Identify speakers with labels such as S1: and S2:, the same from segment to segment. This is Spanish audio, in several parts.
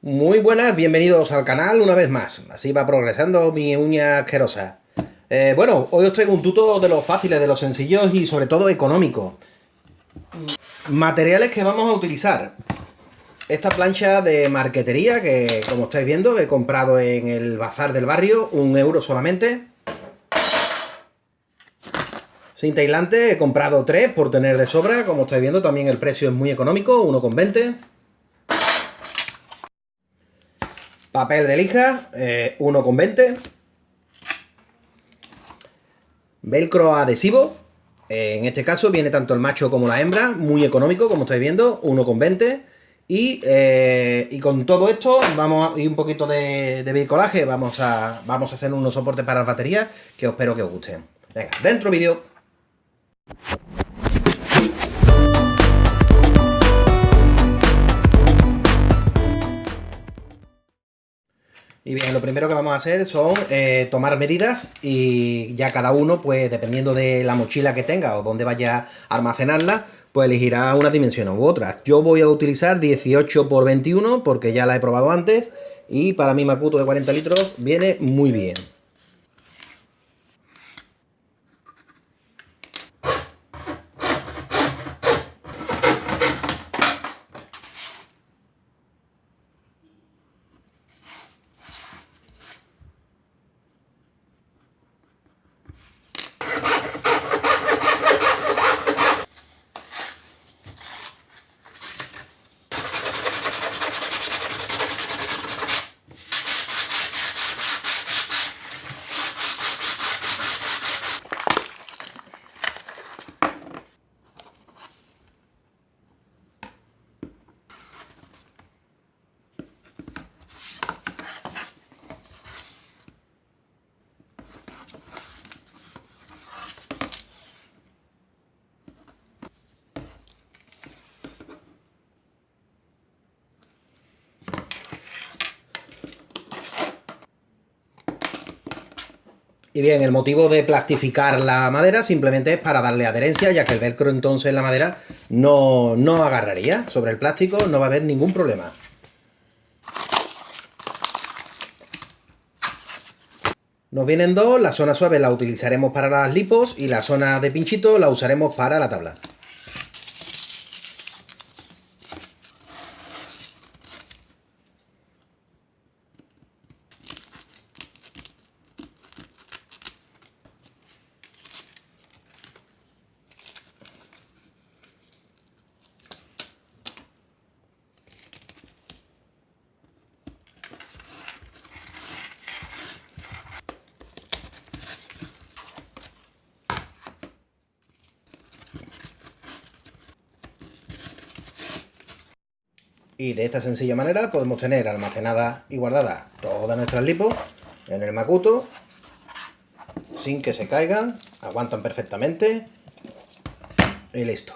S1: Muy buenas, bienvenidos al canal una vez más. Así va progresando mi uña asquerosa. Bueno, hoy os traigo un tuto de los fáciles, de los sencillos y sobre todo económicos. Materiales que vamos a utilizar. Esta plancha de marquetería que, como estáis viendo, he comprado en el bazar del barrio, 1 € solamente. Cinta aislante, he comprado 3 por tener de sobra. Como estáis viendo, también el precio es muy económico, 1,20 €. Papel de lija, 1,20 €. Velcro adhesivo, en este caso viene tanto el macho como la hembra, muy económico, como estáis viendo, 1,20 €. Y con todo esto, y un poquito de bricolaje, vamos a hacer unos soportes para las baterías que espero que os gusten. Venga, dentro vídeo. Y bien, lo primero que vamos a hacer son tomar medidas y ya cada uno, pues dependiendo de la mochila que tenga o dónde vaya a almacenarla, pues elegirá una dimensión u otras. Yo voy a utilizar 18 por 21 porque ya la he probado antes y para mi Makuto de 40 litros viene muy bien. Y bien, el motivo de plastificar la madera simplemente es para darle adherencia, ya que el velcro entonces en la madera no agarraría sobre el plástico, no va a haber ningún problema. Nos vienen dos, la zona suave la utilizaremos para las lipos y la zona de pinchito la usaremos para la tabla. Y de esta sencilla manera podemos tener almacenadas y guardadas todas nuestras lipos en el Makuto sin que se caigan, aguantan perfectamente y listo.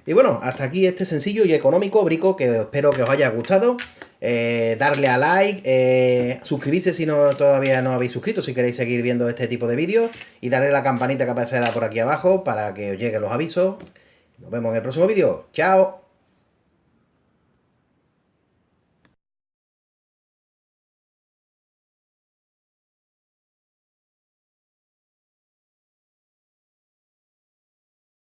S1: Y bueno, hasta aquí este sencillo y económico brico que espero que os haya gustado. Darle a like, suscribirse si todavía no habéis suscrito, si queréis seguir viendo este tipo de vídeos, y darle a la campanita que aparecerá por aquí abajo para que os lleguen los avisos. Nos vemos en el próximo vídeo. ¡Chao!